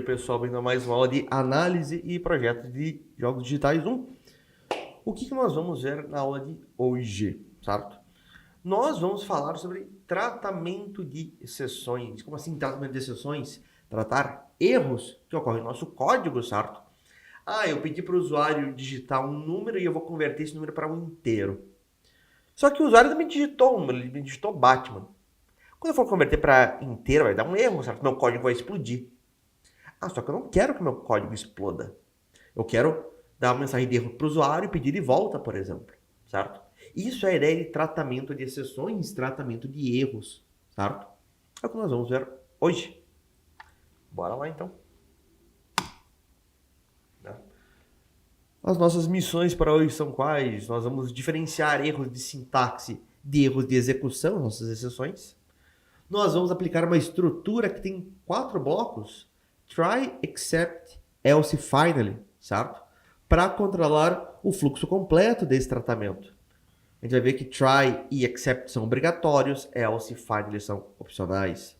dia, pessoal. Bem-vindo a mais uma aula de análise e projetos de jogos digitais 1. O que nós vamos ver na aula de hoje, certo? Nós vamos falar sobre tratamento de exceções. Como assim tratamento de exceções? Tratar erros que ocorrem no nosso código, certo? Eu pedi para o usuário digitar um número e eu vou converter esse número para um inteiro. Só que o usuário também digitou um número, ele me digitou Batman. Quando eu for converter para inteiro, vai dar um erro, certo? Meu código vai explodir. Só que eu não quero que meu código exploda. Eu quero dar uma mensagem de erro para o usuário e pedir de volta, por exemplo, certo? Isso é a ideia de tratamento de exceções, tratamento de erros, certo? É o que nós vamos ver hoje. Bora lá, então. As nossas missões para hoje são quais? Nós vamos diferenciar erros de sintaxe de erros de execução, nossas exceções. Nós vamos aplicar uma estrutura que tem 4 blocos, try, except, else, finally, certo? Para controlar o fluxo completo desse tratamento. A gente vai ver que try e except são obrigatórios, else e finally são opcionais.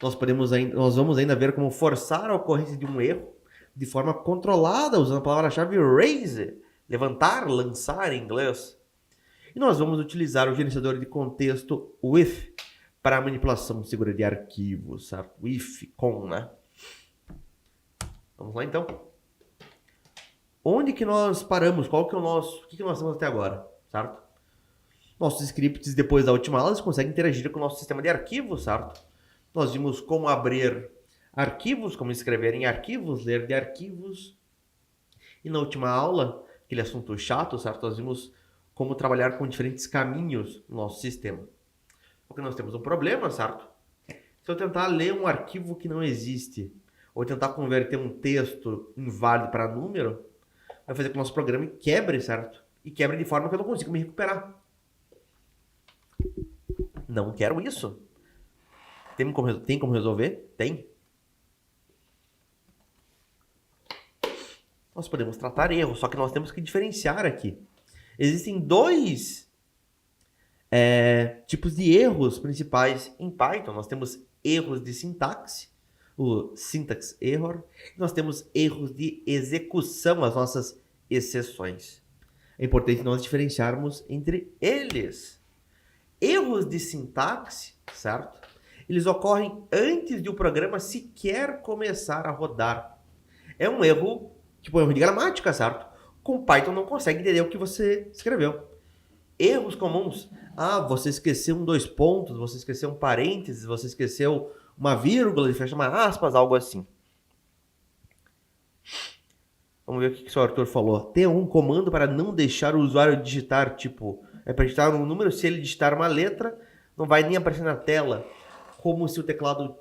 Nós vamos ainda ver como forçar a ocorrência de um erro de forma controlada, usando a palavra-chave raise, levantar, lançar em inglês. E nós vamos utilizar o gerenciador de contexto with para a manipulação segura de arquivos, certo? With, com, né? Vamos lá, então. Onde que nós paramos? Qual que é o nosso... O que nós temos até agora, certo? Nossos scripts, depois da última aula, eles conseguem interagir com o nosso sistema de arquivos, certo? Nós vimos como abrir arquivos, como escrever em arquivos, ler de arquivos. E na última aula, aquele assunto chato, certo? Nós vimos como trabalhar com diferentes caminhos no nosso sistema. Porque nós temos um problema, certo? Se eu tentar ler um arquivo que não existe, ou tentar converter um texto inválido para número, vai fazer com que o nosso programa quebre, certo? E quebre de forma que eu não consigo me recuperar. Não quero isso. Tem como resolver? Tem. Nós podemos tratar erros, só que nós temos que diferenciar aqui. Existem dois tipos de erros principais em Python. Nós temos erros de sintaxe, o syntax error, e nós temos erros de execução, as nossas exceções. É importante nós diferenciarmos entre eles. Erros de sintaxe, certo? Eles ocorrem antes de o programa sequer começar a rodar. É um erro, tipo um erro de gramática, certo? Com o Python não consegue entender o que você escreveu. Erros comuns. Você esqueceu um 2 pontos, você esqueceu um parênteses, você esqueceu uma vírgula e fecha uma aspas, algo assim. Vamos ver o que o seu Arthur falou. Tem algum comando para não deixar o usuário digitar, tipo, para digitar um número, se ele digitar uma letra, não vai nem aparecer na tela, como se o teclado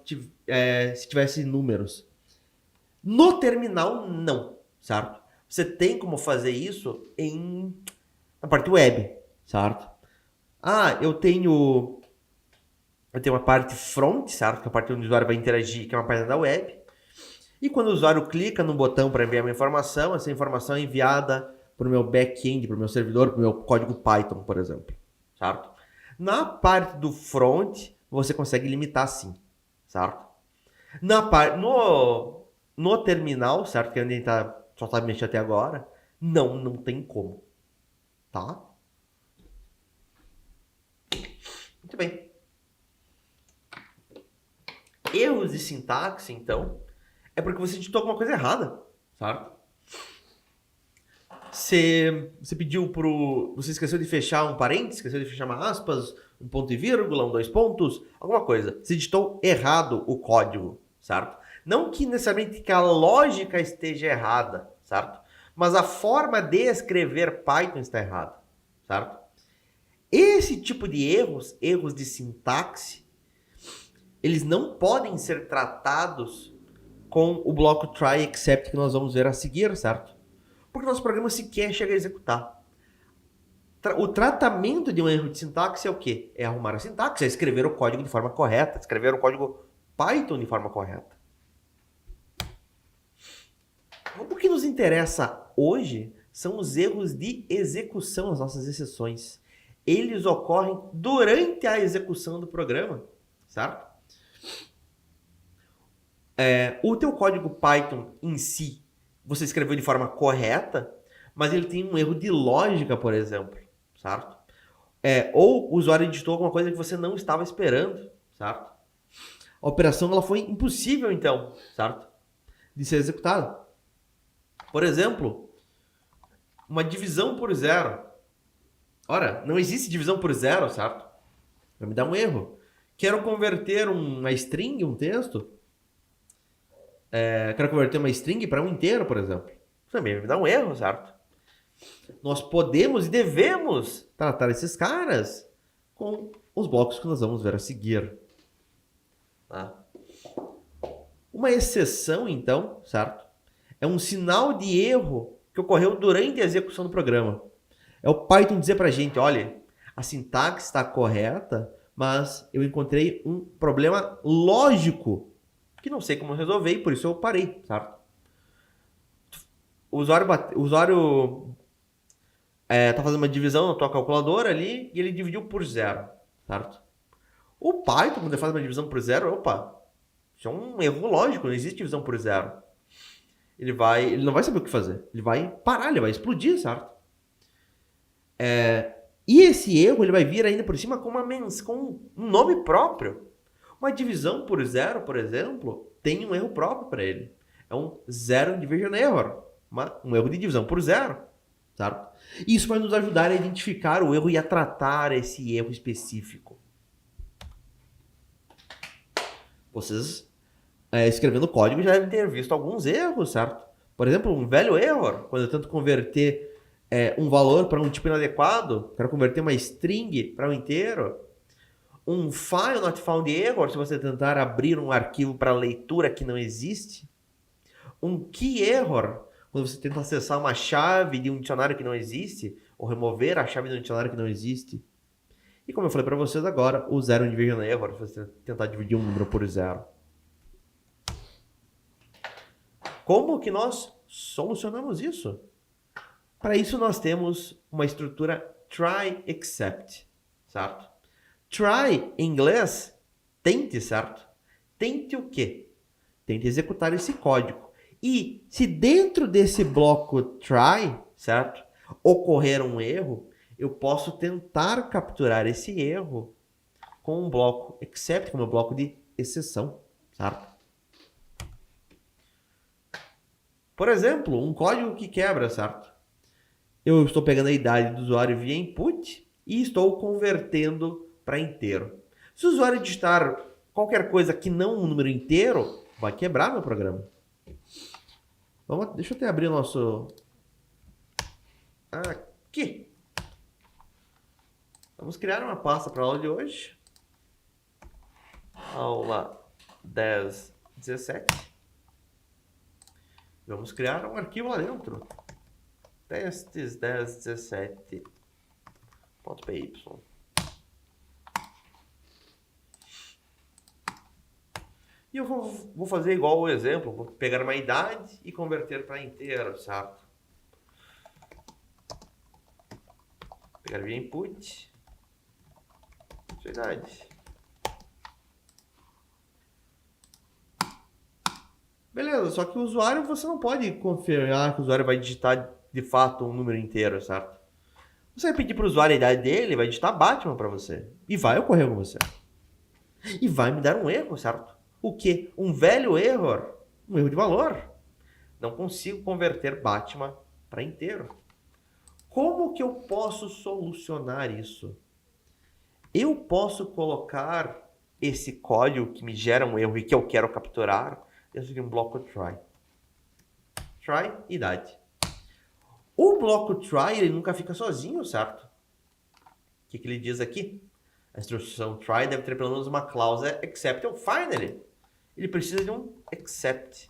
se tivesse números. No terminal, não, certo? Você tem como fazer isso na parte web, certo? Eu tenho uma parte front, certo? Que é a parte onde o usuário vai interagir, que é uma página da web. E quando o usuário clica no botão para enviar uma informação, essa informação é enviada para o meu back-end, para o meu servidor, para o meu código Python, por exemplo, certo? Na parte do front, você consegue limitar sim, certo? No terminal, certo? Que é onde a gente só sabe mexer até agora, não tem como, tá? Muito bem. Erros de sintaxe, então, é porque você digitou alguma coisa errada, certo? Você esqueceu de fechar um parênteses, esqueceu de fechar uma aspas, um ponto e vírgula, um 2 pontos, alguma coisa. Você digitou errado o código, certo? Não que necessariamente que a lógica esteja errada, certo? Mas a forma de escrever Python está errada, certo? Esse tipo de erros de sintaxe, eles não podem ser tratados com o bloco try except que nós vamos ver a seguir, certo? Porque o nosso programa sequer chega a executar. O tratamento de um erro de sintaxe é o quê? É arrumar a sintaxe, é escrever o código de forma correta, escrever o código Python de forma correta. O que nos interessa hoje são os erros de execução, as nossas exceções. Eles ocorrem durante a execução do programa, certo? O teu código Python em si, você escreveu de forma correta, mas ele tem um erro de lógica, por exemplo, certo? Ou o usuário digitou alguma coisa que você não estava esperando, certo? A operação ela foi impossível, então, certo? De ser executada. Por exemplo, uma divisão por zero. Ora, não existe divisão por zero, certo? Vai me dar um erro. Quero converter uma string, um texto. Quero converter uma string para um inteiro, por exemplo. Também vai me dar um erro, certo? Nós podemos e devemos tratar esses caras com os blocos que nós vamos ver a seguir. Tá? Uma exceção, então, certo? É um sinal de erro que ocorreu durante a execução do programa. É o Python dizer pra gente, olha, a sintaxe está correta, mas eu encontrei um problema lógico que não sei como resolver e por isso eu parei, certo? O usuário tá fazendo uma divisão na tua calculadora ali e ele dividiu por zero, certo? O Python, quando ele faz uma divisão por zero, opa, isso é um erro lógico, não existe divisão por zero. Ele não vai saber o que fazer. Ele vai parar, ele vai explodir, certo? E esse erro ele vai vir ainda por cima com um nome próprio. Uma divisão por zero, por exemplo, tem um erro próprio para ele. É um zero division error. Um erro de divisão por zero. Certo? Isso vai nos ajudar a identificar o erro e a tratar esse erro específico. Vocês, escrevendo código, já devem ter visto alguns erros, certo? Por exemplo, um velho error, quando eu tento converter um valor para um tipo inadequado, quero converter uma string para um inteiro. Um file not found error, se você tentar abrir um arquivo para leitura que não existe. Um key error, quando você tenta acessar uma chave de um dicionário que não existe, ou remover a chave de um dicionário que não existe. E como eu falei para vocês agora, o zero division error, se você tentar dividir um número por zero. Como que nós solucionamos isso? Para isso nós temos uma estrutura try except, certo? Try, em inglês, tente, certo? Tente o quê? Tente executar esse código. E se dentro desse bloco try, certo? Ocorrer um erro, eu posso tentar capturar esse erro com um bloco except, como um bloco de exceção, certo? Por exemplo, um código que quebra, certo? Eu estou pegando a idade do usuário via input e estou convertendo para inteiro. Se o usuário digitar qualquer coisa que não um número inteiro, vai quebrar meu programa. Deixa eu até abrir o nosso... Aqui. Vamos criar uma pasta para a aula de hoje. Aula 10.17. Vamos criar um arquivo lá dentro. Testes 10.17.py. E eu vou fazer igual o exemplo, vou pegar uma idade e converter para inteiro, certo? Pegar via input, sua idade. Beleza, só que o usuário, você não pode confiar que o usuário vai digitar de fato um número inteiro, certo? Você vai pedir para o usuário a idade dele, ele vai digitar Batman para você. E vai ocorrer com você. E vai me dar um erro, certo? O quê? Um velho erro, um erro de valor. Não consigo converter Batman para inteiro. Como que eu posso solucionar isso? Eu posso colocar esse código que me gera um erro e que eu quero capturar dentro de um bloco try. Try, idade. O bloco try, ele nunca fica sozinho, certo? O que ele diz aqui? A instrução try deve ter pelo menos uma cláusula except ou finally. Ele precisa de um except.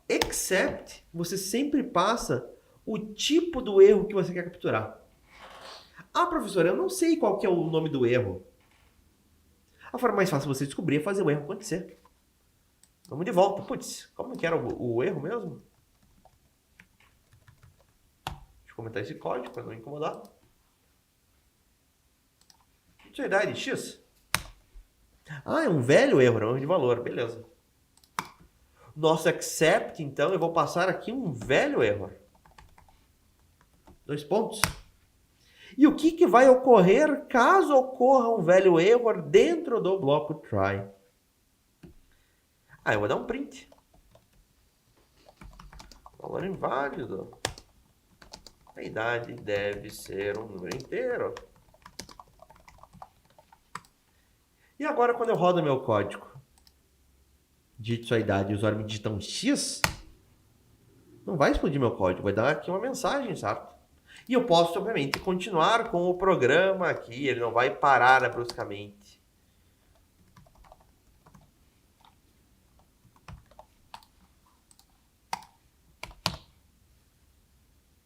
Except, você sempre passa o tipo do erro que você quer capturar. Professor, eu não sei qual que é o nome do erro. A forma mais fácil de você descobrir é fazer o erro acontecer. Vamos de volta. Putz, como que era o erro mesmo? Deixa eu comentar esse código para não incomodar. Sua idade, X. É um velho erro, não é um erro de valor. Beleza. Nosso except, então, eu vou passar aqui um velho error. 2 pontos. E o que vai ocorrer caso ocorra um velho error dentro do bloco try? Eu vou dar um print. Valor inválido. A idade deve ser um número inteiro. E agora, quando eu rodo meu código, digito sua idade e o usuário me digita um X, não vai explodir meu código, vai dar aqui uma mensagem, certo? E eu posso, obviamente, continuar com o programa aqui, ele não vai parar bruscamente.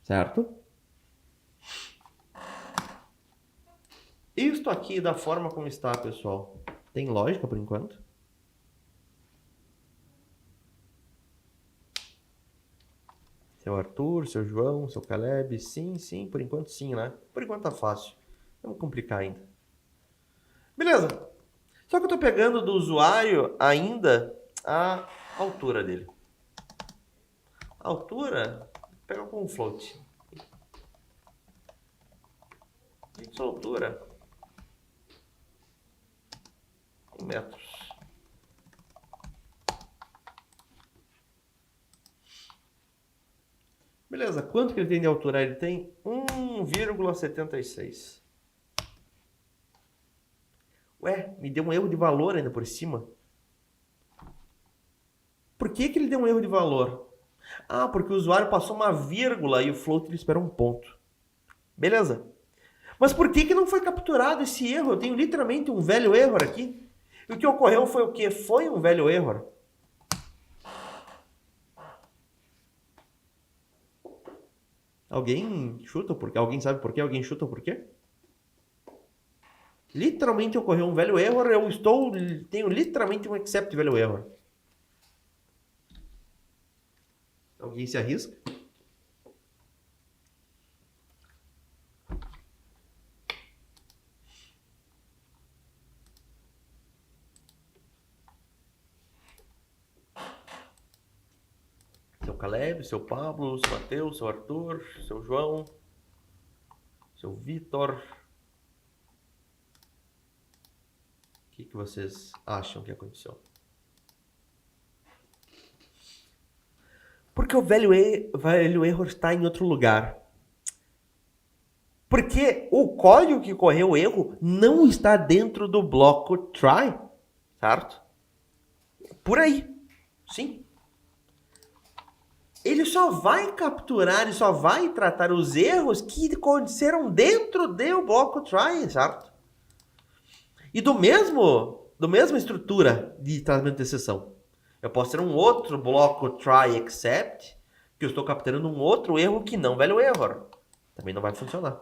Certo? Isto aqui, da forma como está, pessoal, tem lógica por enquanto? Seu Arthur, seu João, seu Caleb, sim, por enquanto sim, né? Por enquanto tá fácil. Vamos complicar ainda. Beleza. Só que eu tô pegando do usuário ainda a altura dele. A altura, pega com um float. Sua altura em metros. Beleza, quanto que ele tem de altura? Ele tem 1,76. Ué, me deu um erro de valor ainda por cima. Por que ele deu um erro de valor? Porque o usuário passou uma vírgula e o float ele espera um ponto. Beleza. Mas por que não foi capturado esse erro? Eu tenho literalmente um velho erro aqui. E o que ocorreu foi o quê? Foi um velho erro. Alguém chuta por quê? Alguém sabe por quê? Alguém chuta por quê? Literalmente ocorreu um velho erro. Tenho literalmente um except velho erro. Alguém se arrisca? Seu Caleb, seu Pablo, seu Matheus, seu Arthur, seu João, seu Vitor. O que vocês acham que aconteceu? Porque o velho erro está em outro lugar. Porque o código que correu o erro não está dentro do bloco try, certo? Por aí, sim. Ele só vai capturar, ele só vai tratar os erros que aconteceram dentro do bloco try, certo? E do mesma estrutura de tratamento de exceção. Eu posso ter um outro bloco try except, que eu estou capturando um outro erro que não velho error. Também não vai funcionar.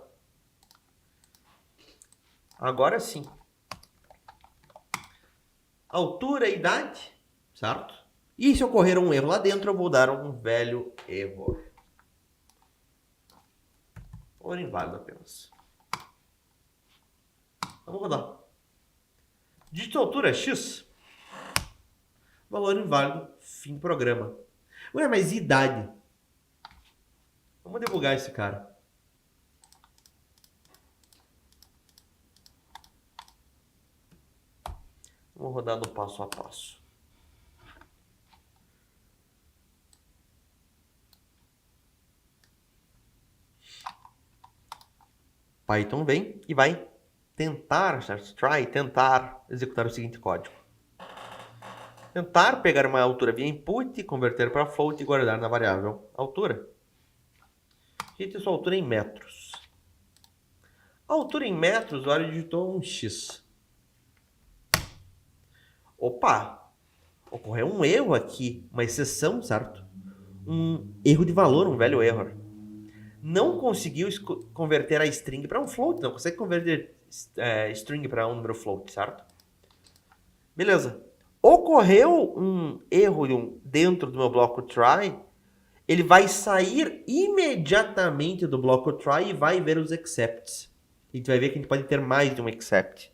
Agora sim. Altura e idade, certo? E se ocorrer um erro lá dentro, eu vou dar um velho erro. Ou inválido apenas. Vamos rodar. Dígito altura X. Valor inválido. Fim do programa. Ué, mas idade? Vamos debugar esse cara. Vamos rodar no passo a passo. Python vem e vai tentar executar o seguinte código. Tentar pegar uma altura via input, converter para float e guardar na variável altura. Digite sua altura em metros. A altura em metros, o usuário digitou um X. Opa! Ocorreu um erro aqui, uma exceção, certo? Um erro de valor, um velho erro. Não conseguiu converter a string para um float, não consegue converter string para um número float, certo? Beleza. Ocorreu um erro dentro do meu bloco try, ele vai sair imediatamente do bloco try e vai ver os excepts. A gente vai ver que a gente pode ter mais de um except.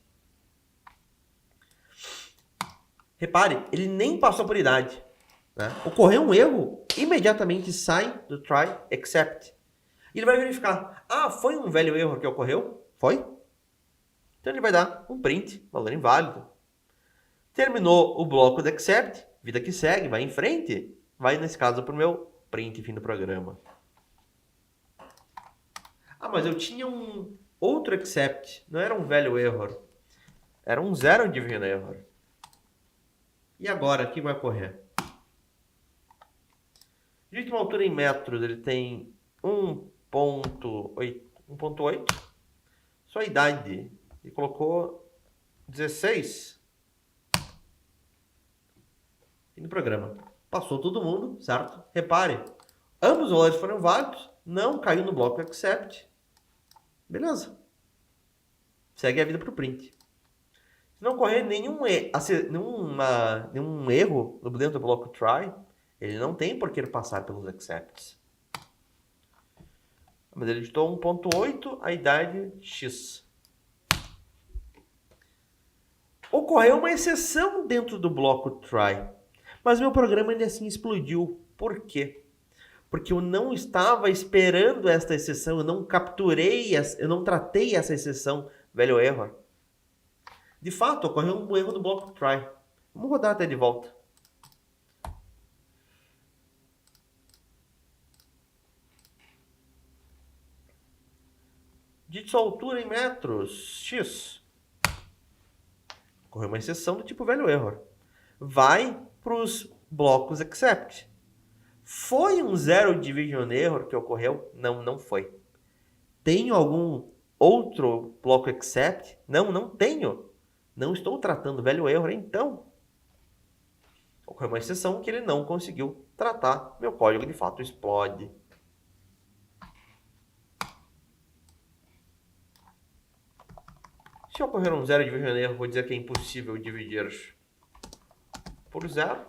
Repare, ele nem passou por idade. né? Ocorreu um erro, imediatamente sai do try except. E ele vai verificar, foi um velho erro que ocorreu? Foi? Então ele vai dar um print, valor inválido. Terminou o bloco do except, vida que segue, vai em frente, vai nesse caso para o meu print fim do programa. Mas eu tinha um outro except, não era um velho error, era um zero division error. E agora, o que vai ocorrer? De que uma altura em metros ele tem 1.8, sua idade, ele colocou 16 no programa. Passou todo mundo, certo? Repare, ambos os valores foram válidos, não caiu no bloco except. Beleza. Segue a vida para o print. Se não ocorrer nenhum erro dentro do bloco try, ele não tem por que passar pelos excepts. Mas ele digitou 1.8, a idade X. Ocorreu uma exceção dentro do bloco try, mas meu programa ainda assim explodiu. Por quê? Porque eu não estava esperando esta exceção, eu não capturei, eu não tratei essa exceção, velho erro. De fato, ocorreu um erro no bloco try. Vamos rodar até de volta. Dite sua altura em metros, X. Ocorreu uma exceção do tipo velho error. Vai para os blocos except. Foi um zero division error que ocorreu? Não, não foi. Tenho algum outro bloco except? Não, não tenho. Não estou tratando velho erro, então. Ocorreu uma exceção que ele não conseguiu tratar. Meu código de fato explode. Se ocorrer um zero division erro, vou dizer que é impossível dividir por zero.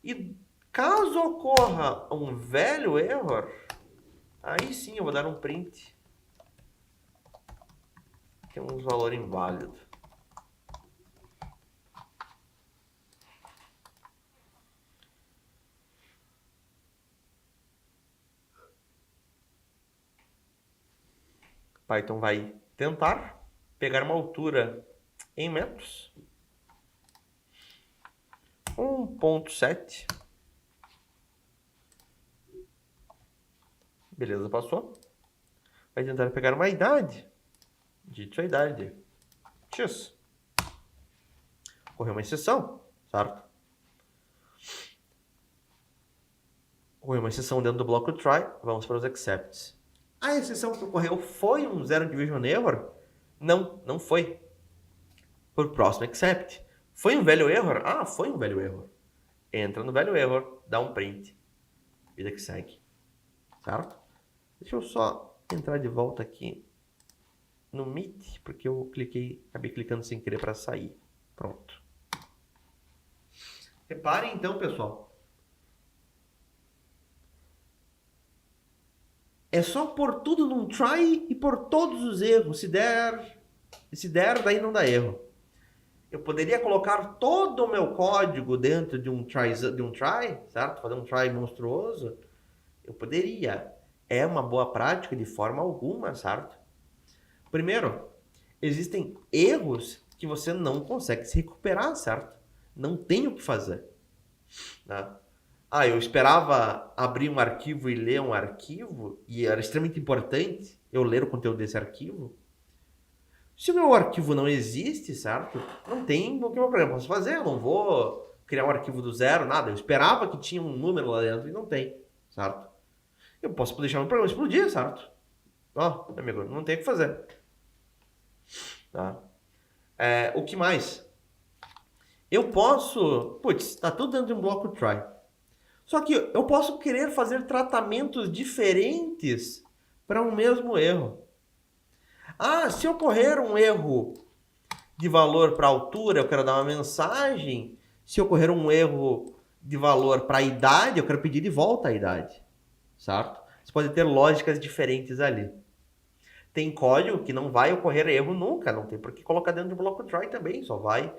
E caso ocorra um velho erro, aí sim eu vou dar um print. Que é um valor inválido. Python vai tentar pegar uma altura em metros. 1.7. Beleza, passou. Vai tentar pegar uma idade. Dito a idade. X. Ocorreu uma exceção, certo? Ocorreu uma exceção dentro do bloco try. Vamos para os excepts. A exceção que ocorreu foi um zero division error? Não, não foi. Por próximo except. Foi um velho error? Foi um velho error. Entra no velho error, dá um print. Vida que segue. Certo? Deixa eu só entrar de volta aqui no Meet, porque eu acabei clicando sem querer para sair. Pronto. Reparem então, pessoal. É só pôr tudo num try e pôr todos os erros. Se der, daí não dá erro. Eu poderia colocar todo o meu código dentro de um try, certo? Fazer um try monstruoso. Eu poderia. É uma boa prática de forma alguma, certo? Primeiro, existem erros que você não consegue se recuperar, certo? Não tem o que fazer. Né? Eu esperava abrir um arquivo e ler um arquivo, e era extremamente importante eu ler o conteúdo desse arquivo. Se o meu arquivo não existe, certo? Não tem o que eu posso fazer, eu não vou criar um arquivo do zero, nada. Eu esperava que tinha um número lá dentro e não tem, certo? Eu posso deixar meu programa explodir, certo? Meu amigo, não tem o que fazer. Tá? O que mais? Eu posso... tá tudo dentro de um bloco try. Só que eu posso querer fazer tratamentos diferentes para um mesmo erro. Se ocorrer um erro de valor para altura, eu quero dar uma mensagem. Se ocorrer um erro de valor para idade, eu quero pedir de volta a idade. Certo? Você pode ter lógicas diferentes ali. Tem código que não vai ocorrer erro nunca, não tem por que colocar dentro do bloco try também, só vai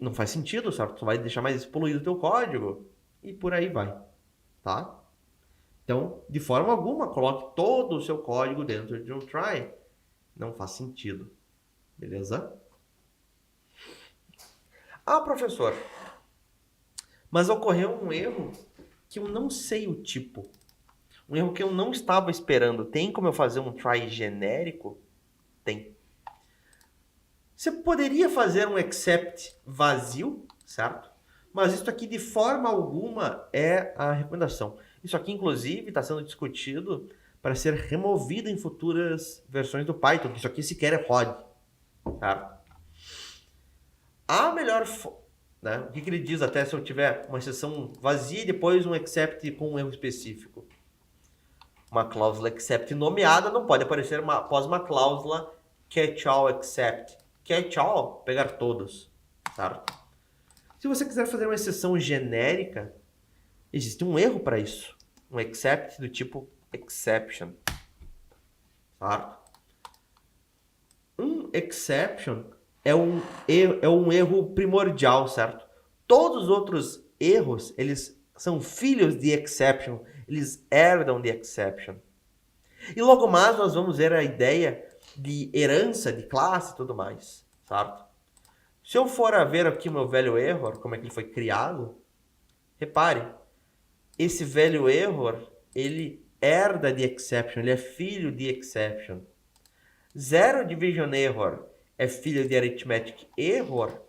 não faz sentido, certo? Tu vai deixar mais poluído o teu código e por aí vai, tá? Então, de forma alguma, coloque todo o seu código dentro de um try. Não faz sentido, beleza? Ah, professor, mas ocorreu um erro que eu não sei o tipo. Um erro que eu não estava esperando. Tem como eu fazer um try genérico? Tem. Você poderia fazer um except vazio, certo? Mas isso aqui de forma alguma é a recomendação. Isso aqui, inclusive, está sendo discutido para ser removido em futuras versões do Python. Isso aqui sequer é ROD, certo? A melhor... Né? O que ele diz até se eu tiver uma exceção vazia e depois um except com um erro específico? Uma cláusula except nomeada não pode aparecer após uma cláusula catch-all except. Catch-all, pegar todos, certo? Se você quiser fazer uma exceção genérica, existe um erro para isso. Um except do tipo exception, certo? Um exception é um erro primordial, certo? Todos os outros erros, eles são filhos de exception. Eles herdam de exception. E logo mais nós vamos ver a ideia de herança de classe e tudo mais, certo? Se eu for a ver aqui o meu velho error, como é que ele foi criado, repare, esse velho error, ele herda de exception, ele é filho de exception. Zero division error é filho de arithmetic error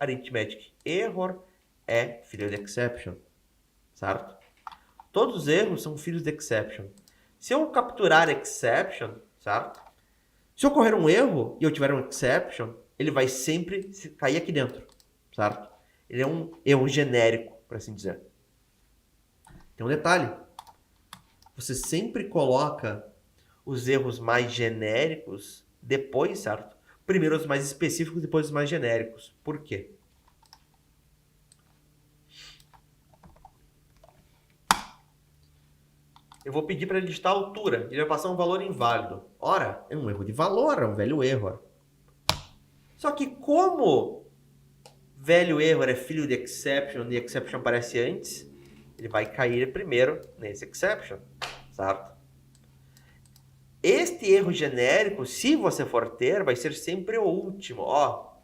é filho de exception, certo? Todos os erros são filhos de exception. Se eu capturar exception, certo? Se ocorrer um erro e eu tiver um exception, ele vai sempre cair aqui dentro, certo? Ele é um erro genérico, por assim dizer. Tem um detalhe. Você sempre coloca os erros mais genéricos depois, certo? Primeiro os mais específicos, depois os mais genéricos. Por quê? Eu vou pedir para ele digitar a altura. Ele vai passar um valor inválido. Ora, é um erro de valor, é um velho erro. Só que como velho erro é filho de exception e exception aparece antes, ele vai cair primeiro nesse exception, certo? Este erro genérico, se você for ter, vai ser sempre o último. Ó,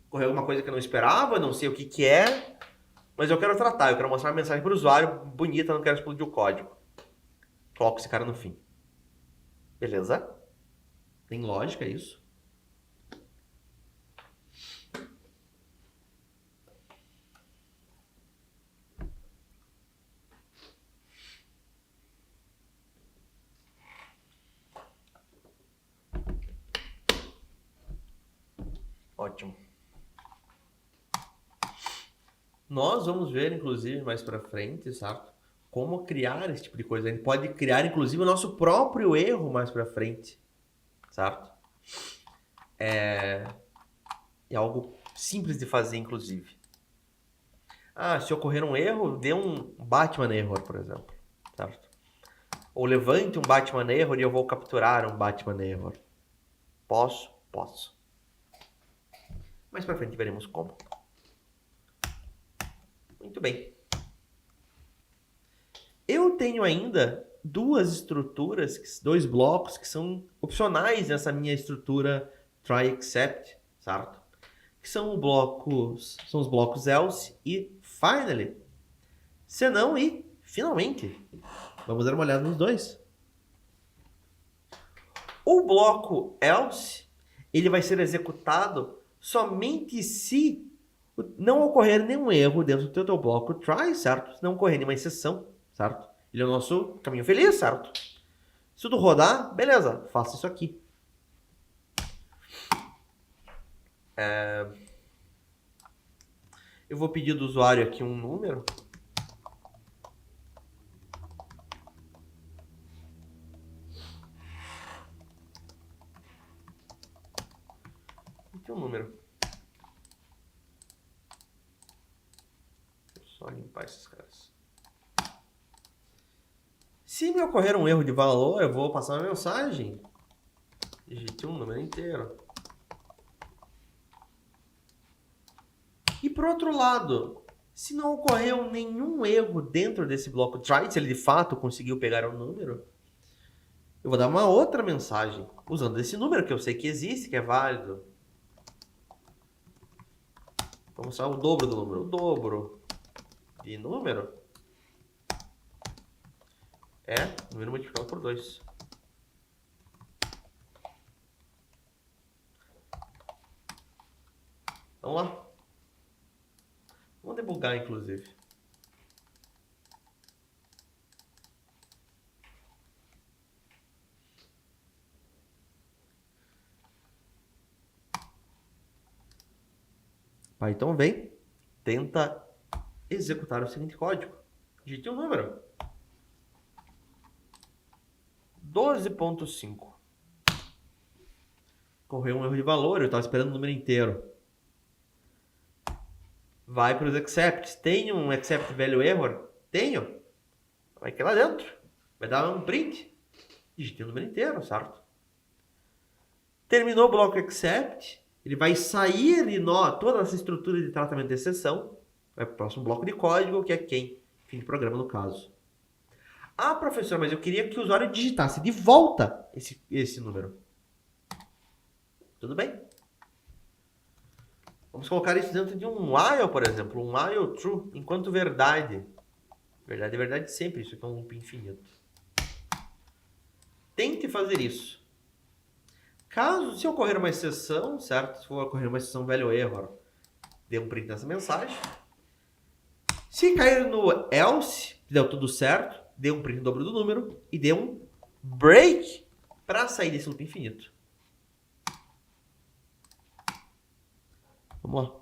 ocorreu alguma coisa que eu não esperava, não sei o que que é, mas eu quero tratar, eu quero mostrar uma mensagem para o usuário bonita, não quero explodir o código. Coloco esse cara no fim. Beleza? Tem lógica isso? Ótimo. Nós vamos ver, inclusive, mais para frente, certo? Como criar esse tipo de coisa. A gente pode criar, inclusive, o nosso próprio erro mais para frente, certo? É algo simples de fazer, inclusive. Ah, se ocorrer um erro, dê um Batman error, por exemplo, certo? Ou levante um Batman error e eu vou capturar um Batman error. Posso? Posso. Mais para frente veremos como. Muito bem. Eu tenho ainda duas estruturas, dois blocos que são opcionais nessa minha estrutura try except, certo? Que são os blocos else e finally. Senão e finalmente. Vamos dar uma olhada nos dois. O bloco else, ele vai ser executado somente se não ocorrer nenhum erro dentro do teu bloco try, certo? Se não ocorrer nenhuma exceção, certo? Ele é o nosso caminho feliz, certo? Se tudo rodar, beleza, faça isso aqui. Eu vou pedir do usuário aqui um número. Aqui um número. Vou só limpar esses caras. Se me ocorrer um erro de valor, eu vou passar uma mensagem. Digite um número inteiro. E por outro lado, se não ocorreu nenhum erro dentro desse bloco try, se ele de fato conseguiu pegar um número, eu vou dar uma outra mensagem usando esse número que eu sei que existe, que é válido. Vou mostrar o dobro do número. O dobro de número é número multiplicado por 2. Vamos lá. Vamos debugar, inclusive. Python vem, tenta executar o seguinte código. Digite um número. 12.5. Correu um erro de valor, eu estava esperando o número inteiro. Vai para os accepts. Tem um accept value error? Tenho. Vai aqui lá dentro. Vai dar um print. Digite o número inteiro, certo? Terminou o bloco accept. Ele vai sair de toda essa estrutura de tratamento de exceção. Vai para o próximo bloco de código, que é quem? Fim de programa, no caso. Ah, professor, mas eu queria que o usuário digitasse de volta esse número. Tudo bem. Vamos colocar isso dentro de um while, por exemplo. Um while true, enquanto verdade. Verdade é verdade sempre. Isso aqui é um loop infinito. Tente fazer isso. Caso, se ocorrer uma exceção, certo? Se for ocorrer uma exceção value error, dê um print nessa mensagem. Se cair no else, deu tudo certo, dê um print no dobro do número e dê um break para sair desse loop infinito. Vamos lá.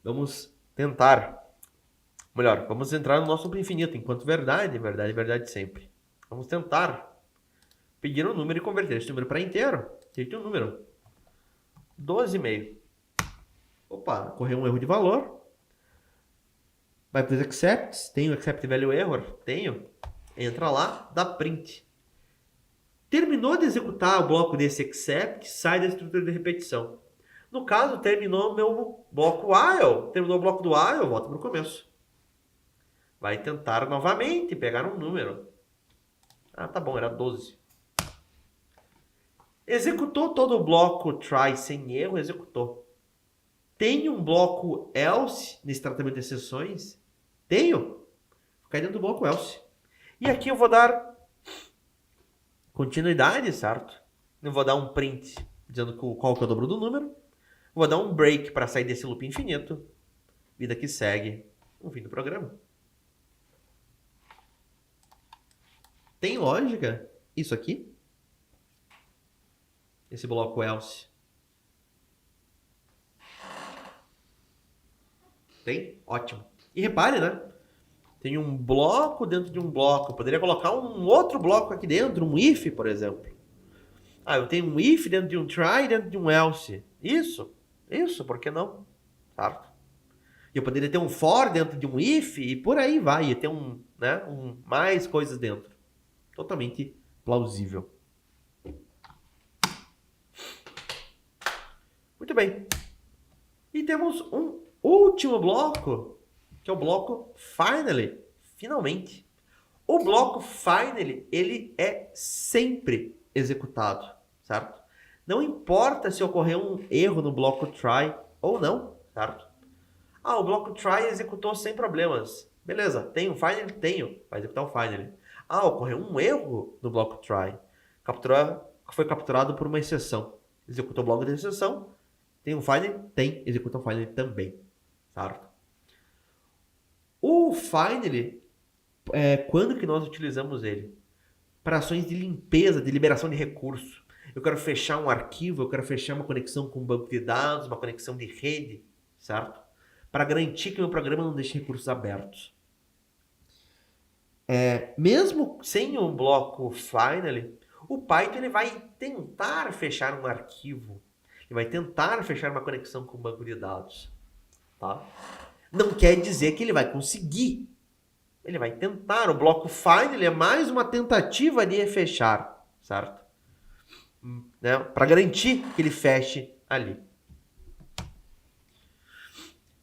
Vamos tentar. Melhor, vamos entrar no nosso loop infinito, enquanto verdade, verdade, verdade sempre. Vamos tentar pedir um número e converter esse número para inteiro. Digite um número. 12,5. Opa, ocorreu um erro de valor. Vai para os accepts. Tem o accept value error? Tenho. Entra lá, dá print. Terminou de executar o bloco desse accept, sai da estrutura de repetição. No caso, terminou o meu bloco while. Terminou o bloco do while, volta para o começo. Vai tentar novamente pegar um número. Ah, tá bom, era 12. Executou todo o bloco try sem erro, executou. Tem um bloco else nesse tratamento de exceções? Tenho. Cai dentro do bloco else. E aqui eu vou dar continuidade, certo? Eu vou dar um print dizendo qual que é o dobro do número. Vou dar um break para sair desse loop infinito. Vida que segue o fim do programa. Tem lógica isso aqui? Esse bloco else. Tem? Ótimo. E repare, né? Tem um bloco dentro de um bloco. Eu poderia colocar um outro bloco aqui dentro, um if, por exemplo. Ah, eu tenho um if dentro de um try, dentro de um else. Isso, por que não? Certo? Eu poderia ter um for dentro de um if e por aí vai. E ter mais coisas dentro. Totalmente plausível. Muito bem. E temos um último bloco, que é o bloco finally. Finalmente. O bloco finally, ele é sempre executado, certo? Não importa se ocorrer um erro no bloco try ou não, certo? Ah, o bloco try executou sem problemas. Beleza, tem um finally? Tenho. Vai executar o finally. Ah, ocorreu um erro no bloco try. Foi capturado por uma exceção. Executou o bloco de exceção. Tem um finally? Tem. Executa o finally também. Certo? O finally, quando que nós utilizamos ele? Para ações de limpeza, de liberação de recurso. Eu quero fechar um arquivo, eu quero fechar uma conexão com um banco de dados, uma conexão de rede, certo? Para garantir que o meu programa não deixe recursos abertos. Mesmo sem o bloco finally, o Python ele vai tentar fechar um arquivo. Ele vai tentar fechar uma conexão com um banco de dados. Tá? Não quer dizer que ele vai conseguir. Ele vai tentar. O bloco finally é mais uma tentativa de fechar. Certo? né, para garantir que ele feche ali.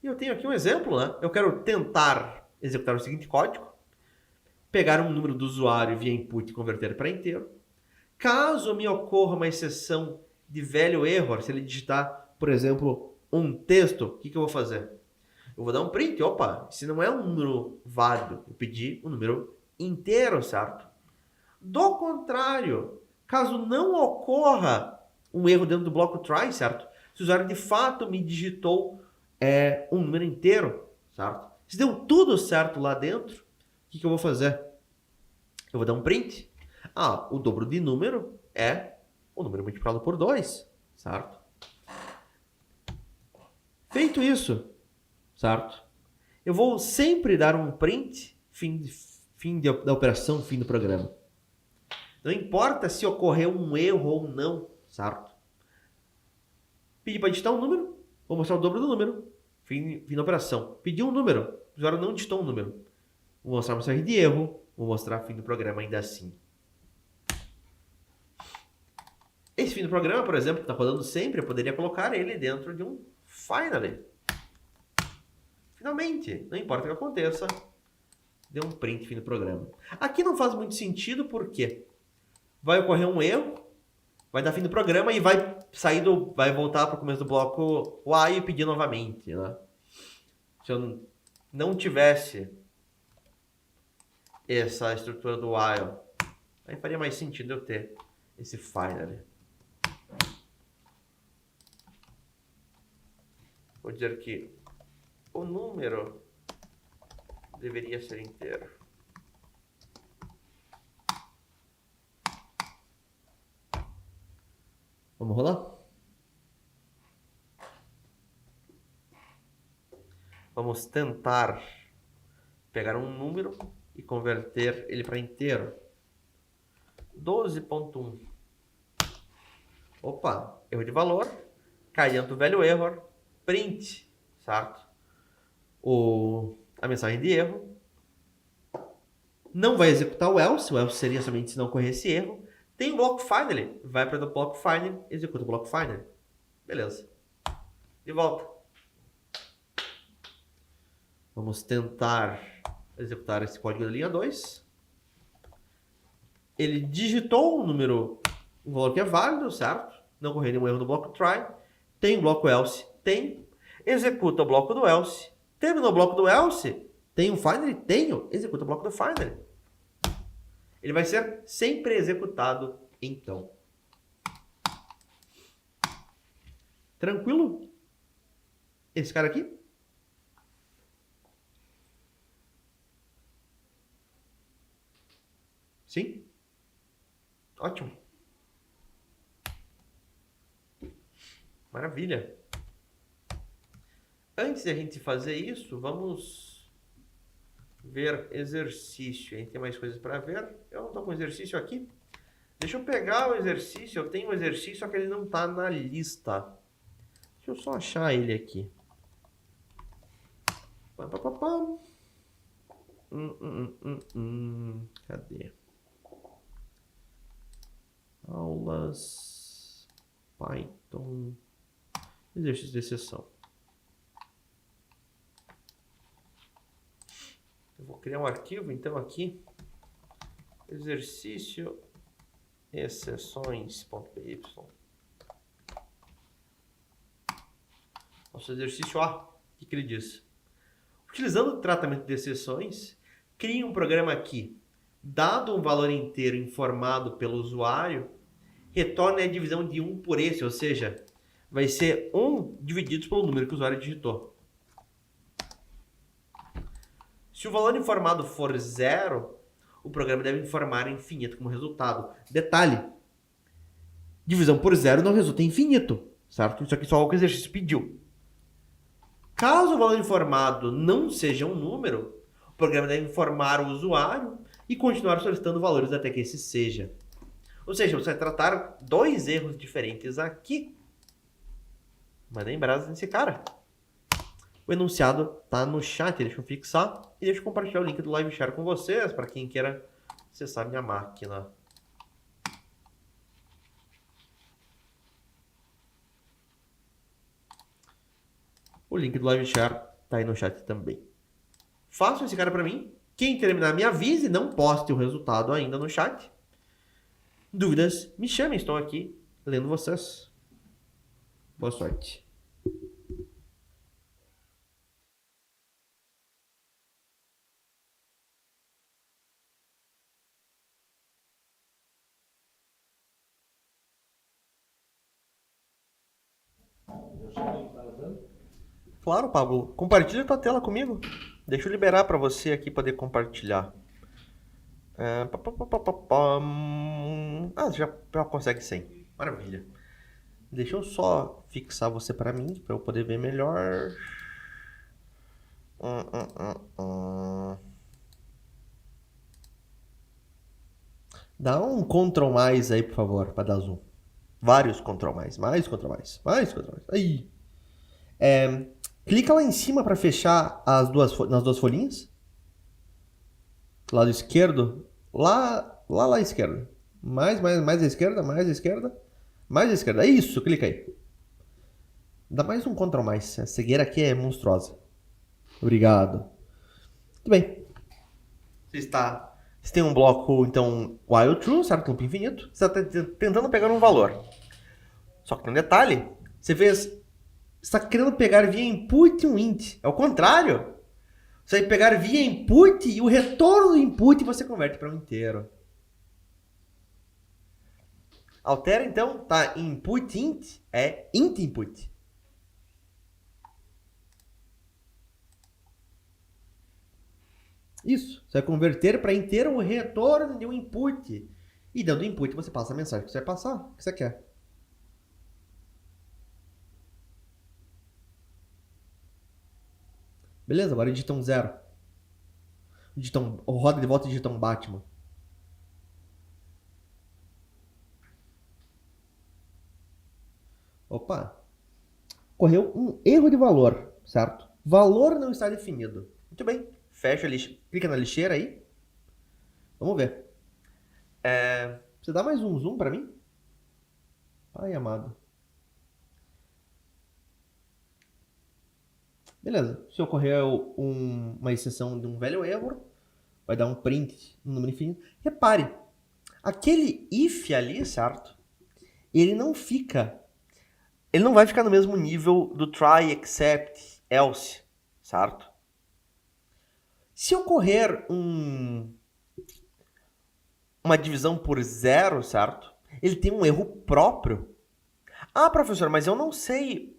E eu tenho aqui um exemplo, né? Eu quero tentar executar o seguinte código, pegar um número do usuário via input e converter para inteiro. Caso me ocorra uma exceção de value error, se ele digitar, por exemplo, um texto, o que eu vou fazer? Eu vou dar um print, opa, se não é um número válido, eu pedi um número inteiro, certo? Do contrário, caso não ocorra um erro dentro do bloco try, certo? Se o usuário de fato me digitou um número inteiro, certo? Se deu tudo certo lá dentro, o que eu vou fazer? Eu vou dar um print. O dobro de número é o número multiplicado por 2, certo? Feito isso, certo? Eu vou sempre dar um print fim da operação, fim do programa. Não importa se ocorreu um erro ou não, certo? Pedi para digitar um número, vou mostrar o dobro do número, fim da operação. Pedi um número, o usuário não digitou um número. Vou mostrar uma mensagem de erro, vou mostrar fim do programa ainda assim. Esse fim do programa, por exemplo, que está rodando sempre, eu poderia colocar ele dentro de um finally. Finalmente, não importa o que aconteça, dê um print fim do programa. Aqui não faz muito sentido porque vai ocorrer um erro, vai dar fim do programa e vai voltar para o começo do bloco while e pedir novamente, né? Se eu não tivesse essa estrutura do while, aí faria mais sentido eu ter esse finally. Vou dizer que o número deveria ser inteiro. Vamos rolar? Vamos tentar pegar um número e converter ele para inteiro. 12.1. Opa, erro de valor. Cai dentro do value error. Print, certo? A mensagem de erro. Não vai executar o else seria somente se não ocorresse erro. Tem o bloco finally, vai para o bloco finally, executa o bloco finally. Beleza. De volta. Vamos tentar executar esse código da linha 2. Ele digitou um valor que é válido, certo? Não ocorreu nenhum erro no bloco try. Tem o bloco else? Tem. Executa o bloco do else. Terminou o bloco do else? Tem um finally? Tenho. Executa o bloco do finally. Ele vai ser sempre executado, então. Tranquilo? Esse cara aqui? Sim? Ótimo. Maravilha. Antes de a gente fazer isso, vamos ver exercício. A gente tem mais coisas para ver. Eu não estou com exercício aqui. Deixa eu pegar o exercício. Eu tenho um exercício, só que ele não está na lista. Deixa eu só achar ele aqui. Cadê? Aulas Python. Exercício de exceção. Eu vou criar um arquivo, então, aqui. Exercício exceções.py. Nosso exercício A. O que ele diz? Utilizando o tratamento de exceções, crie um programa aqui. Dado um valor inteiro informado pelo usuário, retorne a divisão de 1 por esse, ou seja, vai ser 1 dividido pelo número que o usuário digitou. Se o valor informado for 0, o programa deve informar infinito como resultado. Detalhe, divisão por 0 não resulta em infinito, certo? Isso aqui só é o que o exercício pediu. Caso o valor informado não seja um número, o programa deve informar o usuário e continuar solicitando valores até que esse seja. Ou seja, você vai tratar 2 erros diferentes aqui. Mandei em brasa nesse cara. O enunciado está no chat, deixa eu fixar e deixa eu compartilhar o link do Live Share com vocês, para quem queira acessar minha máquina. O link do Live Share tá aí no chat também. Façam esse cara para mim. Quem terminar, me avise. Não poste o resultado ainda no chat. Dúvidas, me chamem. Estou aqui lendo vocês. Boa sorte. Claro, Pablo. Compartilha tua tela comigo. Deixa eu liberar para você aqui poder compartilhar. Já consegue sem. Maravilha. Deixa eu só fixar você para mim, para eu poder ver melhor. Dá um Ctrl mais aí, por favor, para dar zoom. Vários Ctrl mais, mais Ctrl mais, mais Ctrl mais. Aí. Clica lá em cima para fechar nas duas folhinhas. Lado esquerdo. Lá à esquerda. Mais à esquerda, mais à esquerda. Mais à esquerda. É isso, clica aí. Dá mais um Ctrl mais. A cegueira aqui é monstruosa. Obrigado. Muito bem. Você tem um bloco, então, while true, certo? Loop infinito. Você está tentando pegar um valor. Só que tem um detalhe. Você está querendo pegar via input um int. É o contrário. Você vai pegar via input e o retorno do input você converte para um inteiro. Altera então, tá? Input int é int input. Isso. Você vai converter para inteiro o retorno de um input. E dando input você passa a mensagem que você vai passar, o que você quer. Beleza, agora digita um 0. Roda de volta e digita um Batman. Opa. Ocorreu um erro de valor, certo? Valor não está definido. Muito bem. Fecha a lixeira. Clica na lixeira aí. Vamos ver. Você dá mais um zoom para mim? Ai, amado. Beleza. Se ocorreu uma exceção de um velho erro, vai dar um print no número infinito. Repare, aquele if ali, certo? Ele não vai ficar no mesmo nível do try, except, else, certo? Se ocorrer uma divisão por zero, certo? Ele tem um erro próprio. Ah, professor, mas eu não sei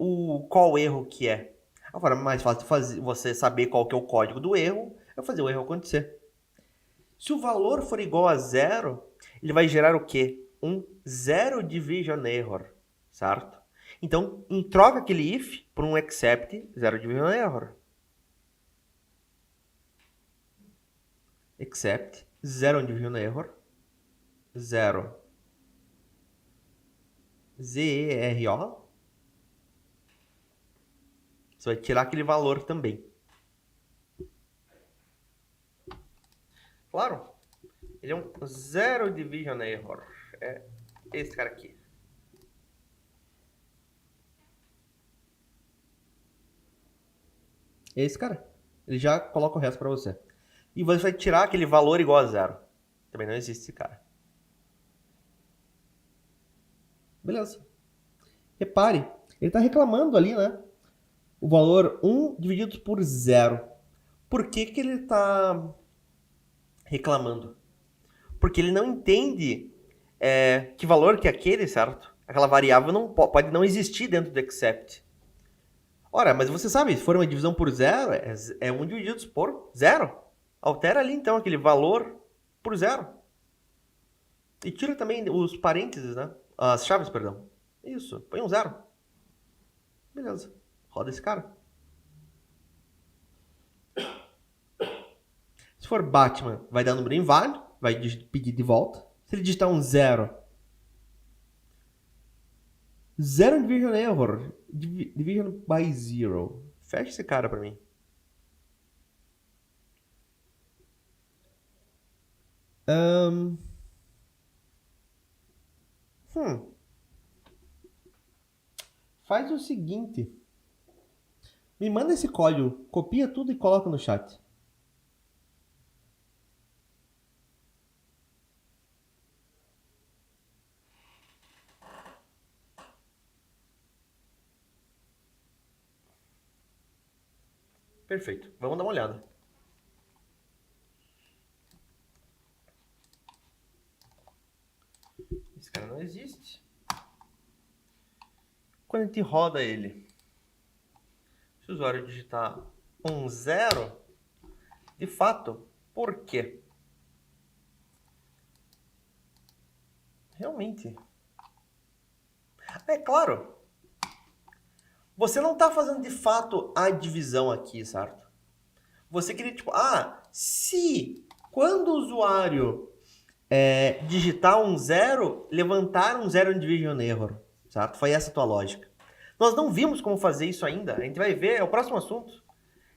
qual erro que é. Agora, é mais fácil você saber qual que é o código do erro, é fazer o erro acontecer. Se o valor for igual a zero, ele vai gerar o quê? Um zero division error, certo? Então, troca aquele if por um except zero division error. Except zero division error, zero zero. Você vai tirar aquele valor também. Claro, ele é um zero division error. É esse cara aqui. Esse cara. Ele já coloca o resto para você. E você vai tirar aquele valor igual a zero. Também não existe esse cara. Beleza. Repare, ele está reclamando ali, né? O valor 1 dividido por 0. Por que ele está reclamando? Porque ele não entende que valor que é aquele, certo? Aquela variável pode não existir dentro do except. Ora, mas você sabe, se for uma divisão por 0, é 1 dividido por 0. Altera ali, então, aquele valor por 0. E tira também os parênteses, né? As chaves, perdão. Isso, põe um 0. Beleza. Roda esse cara. Se for Batman, vai dar número inválido, vai pedir de volta. Se ele digitar um 0, zero division error, division by zero. Fecha esse cara pra mim. Faz o seguinte. Me manda esse código, copia tudo e coloca no chat. Perfeito, vamos dar uma olhada. Esse cara não existe. Quando a gente roda ele, se o usuário digitar 0, de fato, por quê? Realmente. É claro. Você não está fazendo de fato a divisão aqui, certo? Você queria, tipo, se quando o usuário digitar 0, levantar 0 in division error, certo? Foi essa a tua lógica. Nós não vimos como fazer isso ainda. A gente vai ver, é o próximo assunto.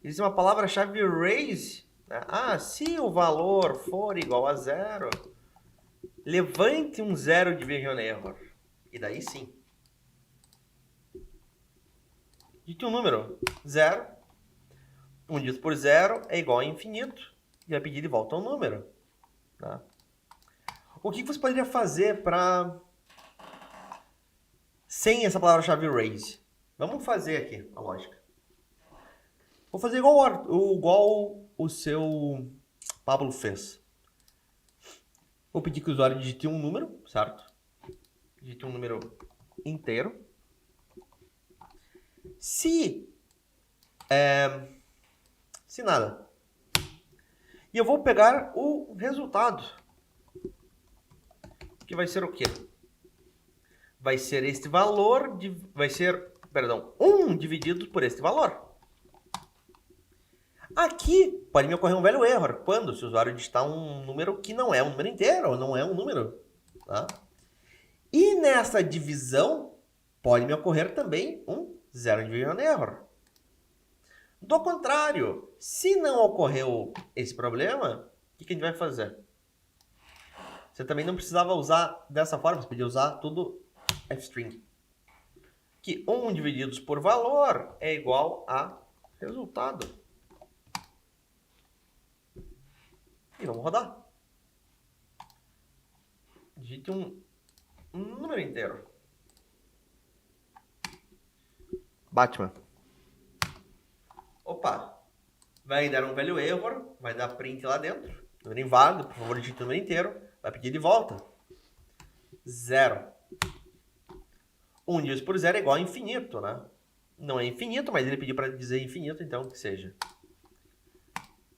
Existe uma palavra-chave raise. Né? Se o valor for igual a 0, levante 0 division error. E daí sim. Digite um número. 0. 1 dividido por 0 é igual a infinito. E vai pedir de volta um número. Tá? O que você poderia fazer para... sem essa palavra-chave raise? Vamos fazer aqui a lógica. Vou fazer igual o seu Pablo fez. Vou pedir que o usuário digite um número, certo? Digite um número inteiro. Se nada. E eu vou pegar o resultado. Que vai ser o quê? Vai ser este valor, vai ser, 1 dividido por este valor. Aqui pode me ocorrer um velho erro. Quando? Se o usuário digitar um número que não é um número inteiro, ou não é um número. Tá? E nessa divisão, pode me ocorrer também um 0 division error. Do contrário, se não ocorreu esse problema, o que a gente vai fazer? Você também não precisava usar dessa forma, você podia usar tudo fstring. Que 1 divididos por valor é igual a resultado. E vamos rodar. Digite um número inteiro. Batman. Opa. Vai dar um velho error. Vai dar print lá dentro. Número inválido. Por favor, digite o número inteiro. Vai pedir de volta. 0. 1 dividido por 0 é igual a infinito, né? Não é infinito, mas ele pediu para dizer infinito, então que seja.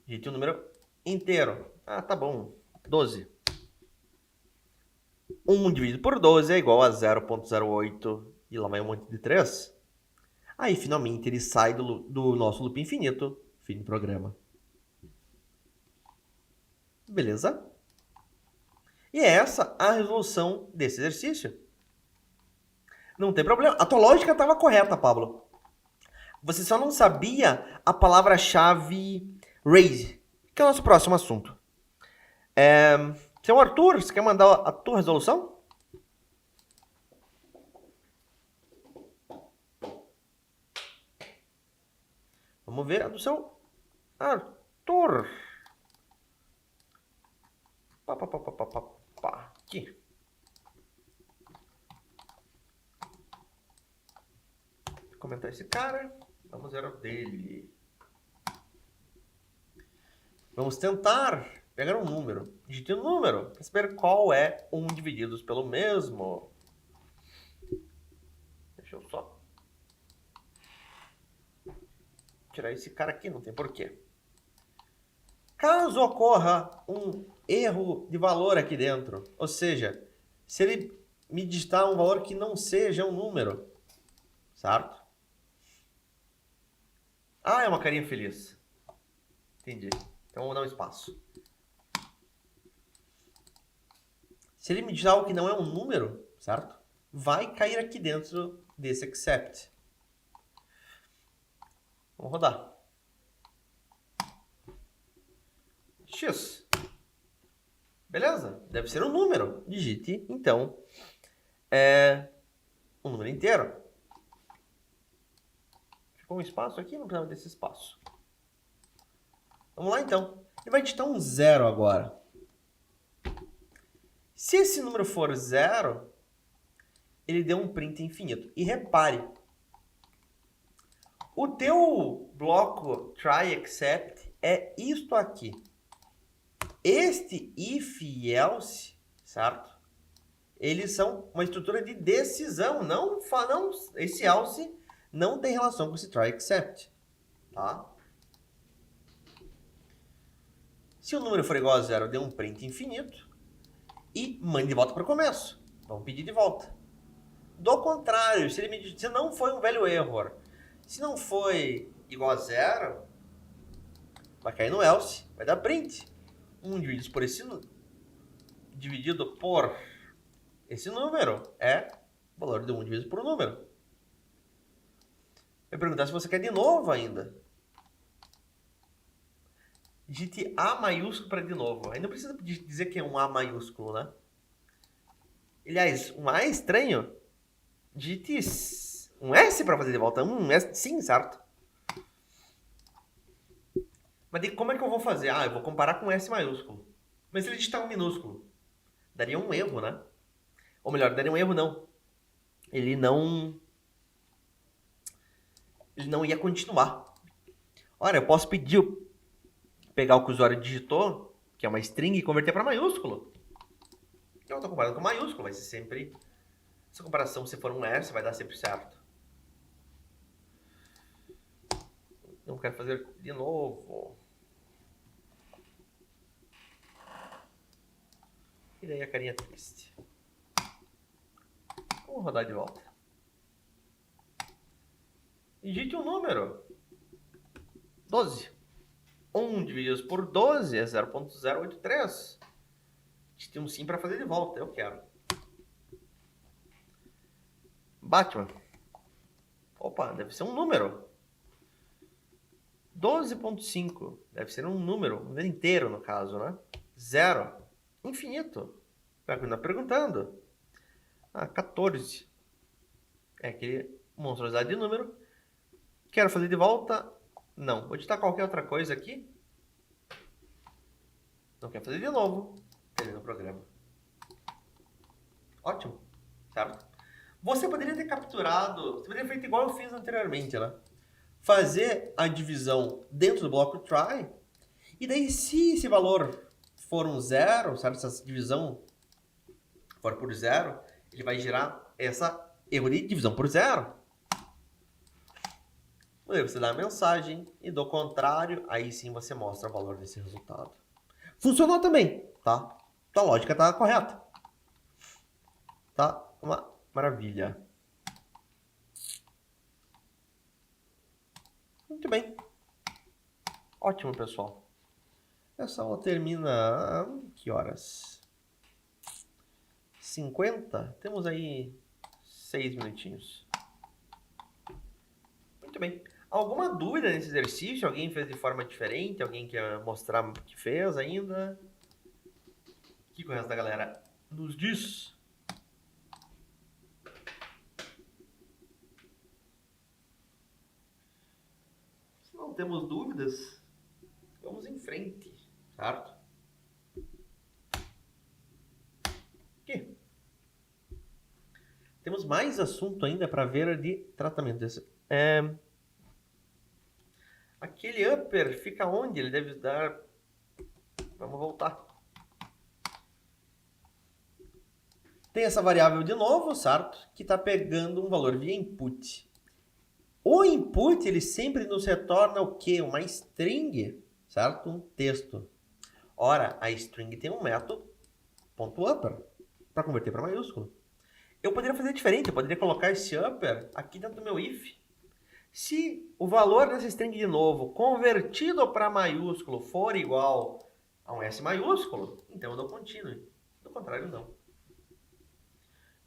Digite um número inteiro. Tá bom. 12. 1 dividido por 12 é igual a 0,08 e lá vai um monte de 3. Aí, finalmente, ele sai do nosso loop infinito. Fim do programa. Beleza? E é essa a resolução desse exercício. Não tem problema. A tua lógica estava correta, Pablo. Você só não sabia a palavra-chave raise, que é o nosso próximo assunto. Seu Arthur, você quer mandar a tua resolução? Vamos ver a do seu Arthur. Aqui. Vou comentar esse cara. Vamos ver o dele. Vamos tentar pegar um número. Digite um número para saber qual é 1 divididos pelo mesmo. Deixa eu só tirar esse cara aqui, não tem porquê. Caso ocorra um erro de valor aqui dentro, ou seja, se ele me digitar um valor que não seja um número, certo? É uma carinha feliz. Entendi. Então vamos dar um espaço. Se ele me digitar algo que não é um número, certo? Vai cair aqui dentro desse except. Vamos rodar. X. Beleza? Deve ser um número. Digite, então, um número inteiro. Ficou um espaço aqui, não precisava desse espaço. Vamos lá, então. Ele vai digitar um 0 agora. Se esse número for 0, ele deu um print infinito. E repare, o teu bloco try except é isto aqui. Este if e else, certo? Eles são uma estrutura de decisão. Esse else não tem relação com esse try except. Tá? Se o número for igual a 0, dê um print infinito e mande de volta para o começo. Vamos pedir de volta. Do contrário, se não foi um velho erro, se não foi igual a 0, vai cair no else, vai dar print. 1 dividido por esse número é o valor de 1 dividido por um número. Vai perguntar se você quer de novo ainda. Digite A maiúsculo para de novo. Aí não precisa dizer que é um A maiúsculo, né? Aliás, um A é estranho. Digite um S para fazer de volta. Um S, sim, certo? Mas como é que eu vou fazer? Ah, eu vou comparar com S maiúsculo. Mas se ele digitar um minúsculo, daria um erro, né? Ou melhor, daria um erro não. Ele não ia continuar. Ora, eu posso pegar o que o usuário digitou, que é uma string, e converter para maiúsculo. Então eu estou comparando com maiúsculo, vai ser sempre... Essa comparação, se for um S, vai dar sempre certo. Não quero fazer de novo. E daí a carinha triste. Vamos rodar de volta. Digite um número. 12. 1 dividido por 12 é 0.083. Digite um sim para fazer de volta. Eu quero. Batman. Opa, deve ser um número. 12.5. Deve ser um número inteiro, no caso, né? 0. Infinito. Vai continuar perguntando. 14. É aquele monstruosidade de número. Quero fazer de volta? Não. Vou digitar qualquer outra coisa aqui. Não quer fazer de novo. Termina o programa. Ótimo. Certo? Você poderia ter capturado... Você poderia ter feito igual eu fiz anteriormente, né? Fazer a divisão dentro do bloco try. E daí, se esse valor for um 0, certo? Se essa divisão for por 0, ele vai gerar essa erro de divisão por 0. Aí você dá a mensagem e do contrário, aí sim você mostra o valor desse resultado. Funcionou também, tá? A lógica tá correta. Tá? Uma maravilha. Muito bem. Ótimo, pessoal. Essa aula termina... Que horas? 50? Temos aí 6 minutinhos. Muito bem. Alguma dúvida nesse exercício? Alguém fez de forma diferente? Alguém quer mostrar o que fez ainda? O que o resto da galera nos diz? Se não temos dúvidas, vamos em frente, certo? Aqui. Temos mais assunto ainda para ver de tratamento desse. Aquele upper fica onde? Ele deve dar... Vamos voltar. Tem essa variável de novo, certo? Que está pegando um valor via input. O input, ele sempre nos retorna o quê? Uma string, certo? Um texto. Ora, a string tem um método .upper para converter para maiúsculo. Eu poderia fazer diferente, eu poderia colocar esse upper aqui dentro do meu if. Se o valor dessa string de novo convertido para maiúsculo for igual a um S maiúsculo, então eu dou continue. Do contrário, não.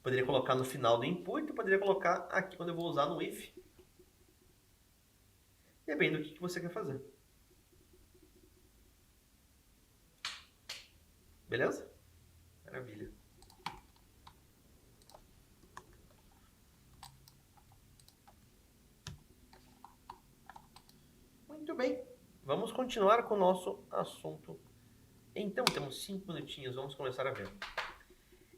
Poderia colocar no final do input, poderia colocar aqui quando eu vou usar no if. Depende do que você quer fazer. Beleza? Maravilha. Muito bem, vamos continuar com o nosso assunto. Então, temos 5 minutinhos, vamos começar a ver.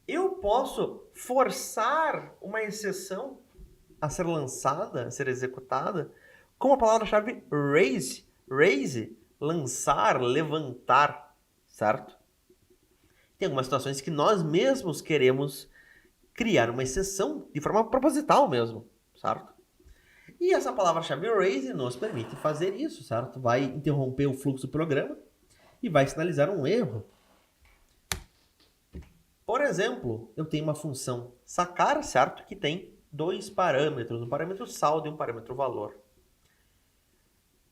Eu posso forçar uma exceção a ser lançada, a ser executada, com a palavra-chave raise. Raise, lançar, levantar, certo? Tem algumas situações que nós mesmos queremos criar uma exceção de forma proposital mesmo, certo? E essa palavra-chave raise nos permite fazer isso, certo? Vai interromper o fluxo do programa e vai sinalizar um erro. Por exemplo, eu tenho uma função sacar, certo? Que tem 2 parâmetros, um parâmetro saldo e um parâmetro valor.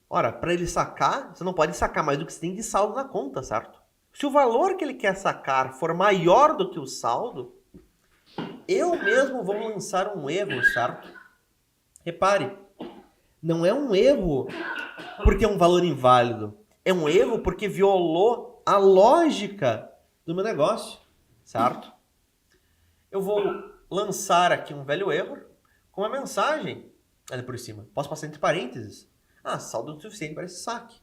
Ora, para ele sacar, você não pode sacar mais do que você tem de saldo na conta, certo? Se o valor que ele quer sacar for maior do que o saldo, eu mesmo vou lançar um erro, certo? Repare, não é um erro porque é um valor inválido. É um erro porque violou a lógica do meu negócio, certo? Eu vou lançar aqui um velho erro com uma mensagem ali por cima. Posso passar entre parênteses. Saldo suficiente para esse saque.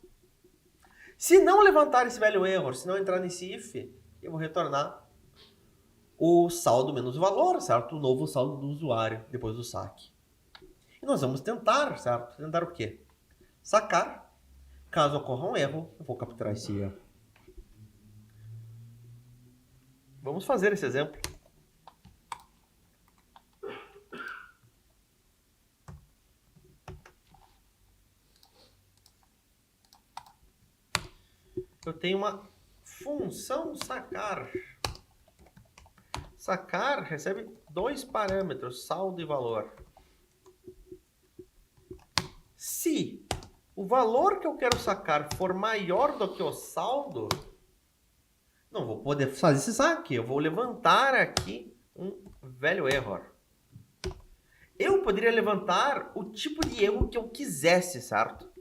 Se não levantar esse velho erro, se não entrar nesse if, eu vou retornar o saldo menos o valor, certo? O novo saldo do usuário depois do saque. E nós vamos tentar, certo? Tentar o quê? Sacar. Caso ocorra um erro, eu vou capturar esse erro. Vamos fazer esse exemplo. Eu tenho uma função sacar. Sacar recebe 2 parâmetros, saldo e valor. Se o valor que eu quero sacar for maior do que o saldo, não vou poder fazer esse saque. Eu vou levantar aqui um velho erro. Eu poderia levantar o tipo de erro que eu quisesse, certo?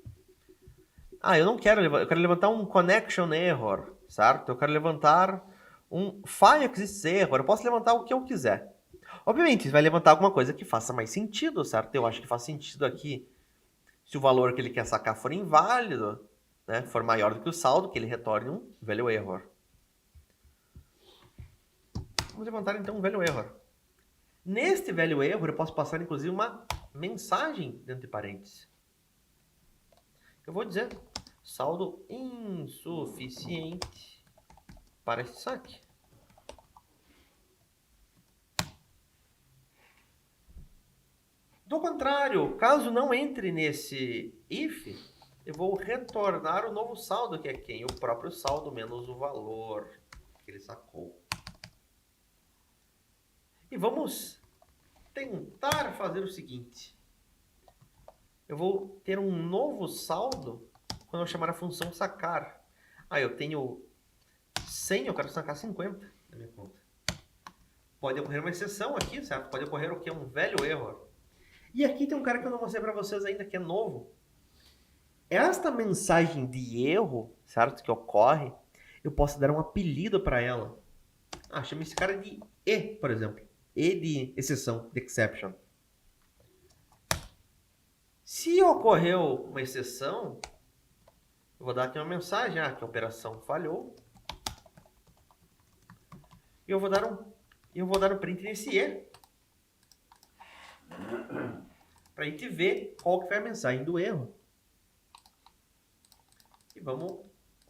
Eu quero levantar um connection error, certo? Eu quero levantar um file exists error. Eu posso levantar o que eu quiser. Obviamente, vai levantar alguma coisa que faça mais sentido, certo? Eu acho que faz sentido aqui. Se o valor que ele quer sacar for inválido, né, for maior do que o saldo, que ele retorne um velho error. Vamos levantar então um velho error. Neste velho erro, eu posso passar inclusive uma mensagem dentro de parênteses. Eu vou dizer saldo insuficiente para esse saque. Do contrário, caso não entre nesse if, eu vou retornar o novo saldo, que é quem? O próprio saldo menos o valor que ele sacou. E vamos tentar fazer o seguinte. Eu vou ter um novo saldo quando eu chamar a função sacar. Eu tenho 100, eu quero sacar 50 na minha conta. Pode ocorrer uma exceção aqui, certo? Pode ocorrer o que? Um velho erro. E aqui tem um cara que eu não mostrei para vocês ainda, que é novo. Esta mensagem de erro, certo? Que ocorre, eu posso dar um apelido para ela. Chama esse cara de E, por exemplo. E de exceção, de exception. Se ocorreu uma exceção, eu vou dar aqui uma mensagem, que a operação falhou. E eu vou dar um print nesse E. Para a gente ver qual que foi a mensagem do erro. E vamos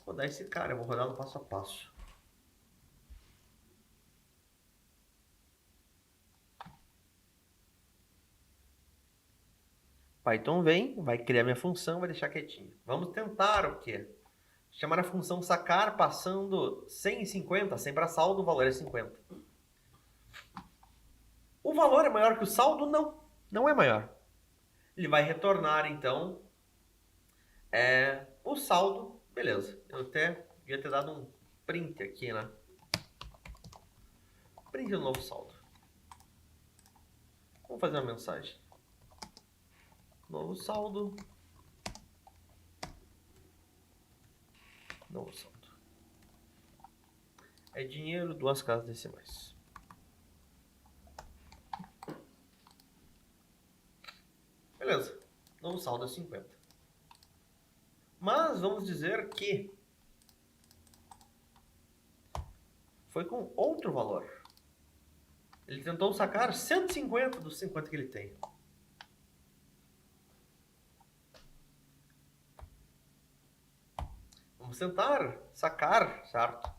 rodar esse cara, eu vou rodar no passo a passo. Python vem, vai criar minha função, vai deixar quietinho. Vamos tentar o quê? Chamar a função sacar passando 100 e 50, 100 para saldo, o valor é 50. O valor é maior que o saldo? Não, não é maior. Ele vai retornar, então, o saldo. Beleza, eu até devia ter dado um print aqui, né? Print do novo saldo. Vamos fazer uma mensagem. Novo saldo. Novo saldo. É dinheiro, 2 casas decimais. Beleza. Novo saldo é 50. Mas vamos dizer que foi com outro valor. Ele tentou sacar 150 dos 50 que ele tem. Vamos tentar sacar, certo?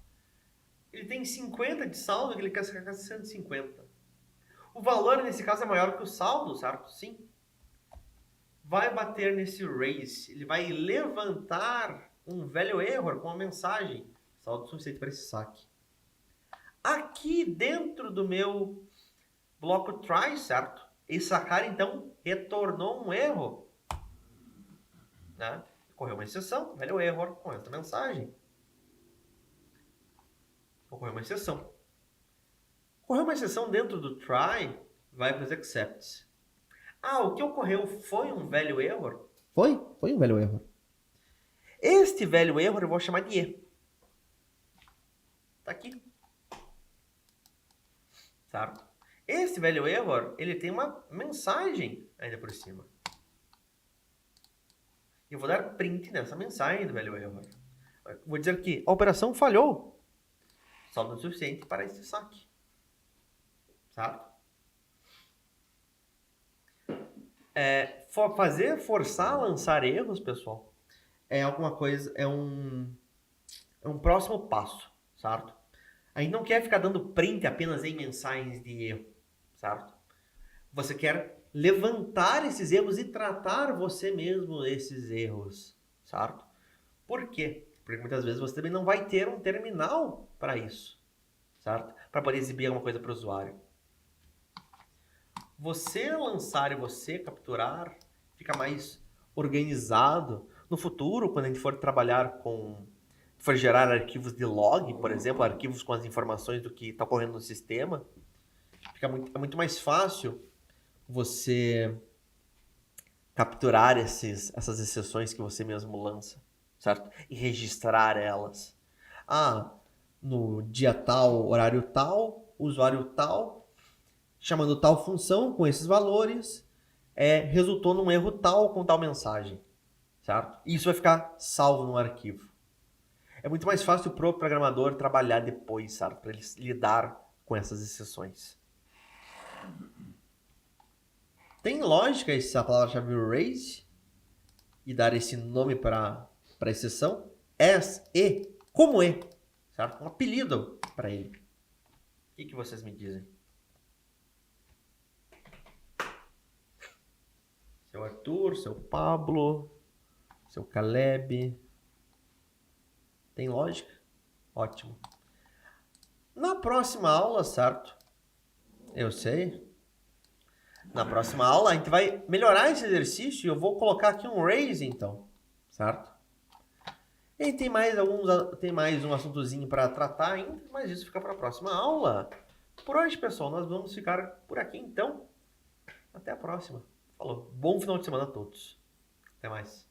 Ele tem 50 de saldo que ele quer sacar 150. O valor nesse caso é maior que o saldo, certo? Sim. Vai bater nesse raise. Ele vai levantar um value error com uma mensagem. Saldo suficiente para esse saque. Aqui dentro do meu bloco try, certo? Esse sacar, então, retornou um erro. Né? Ocorreu uma exceção, value error com essa mensagem. Ocorreu uma exceção. Ocorreu uma exceção dentro do try, vai para os accepts. O que ocorreu foi um value error? Foi um value error. Este value error eu vou chamar de E. Tá aqui. Certo? Este value error, ele tem uma mensagem ainda por cima. Eu vou dar print nessa mensagem do value error. Vou dizer que a operação falhou. Saldo suficiente para esse saque. Certo? Forçar a lançar erros, pessoal, é alguma coisa, é um próximo passo, certo? A gente não quer ficar dando print apenas em mensagens de erro, certo? Você quer levantar esses erros e tratar você mesmo esses erros, certo? Por quê? Porque muitas vezes você também não vai ter um terminal para isso, certo? Para poder exibir alguma coisa para o usuário. Você lançar e você capturar fica mais organizado. No futuro, quando a gente for trabalhar for gerar arquivos de log, por exemplo, arquivos com as informações do que está ocorrendo no sistema, é muito mais fácil você capturar essas exceções que você mesmo lança, certo? E registrar elas. No dia tal, horário tal, usuário tal, chamando tal função com esses valores, resultou num erro tal com tal mensagem, certo? E isso vai ficar salvo no arquivo. É muito mais fácil para o programador trabalhar depois, certo? Para ele lidar com essas exceções. Tem lógica essa palavra-chave raise e dar esse nome para a exceção? Como certo? Um apelido para ele. O que vocês me dizem? Seu Arthur, seu Pablo, seu Caleb. Tem lógica? Ótimo. Na próxima aula, certo? Eu sei. Na próxima aula a gente vai melhorar esse exercício e eu vou colocar aqui um raise então, certo? E tem mais um assuntozinho para tratar ainda, mas isso fica para a próxima aula. Por hoje, pessoal, nós vamos ficar por aqui então. Até a próxima. Falou. Bom final de semana a todos. Até mais.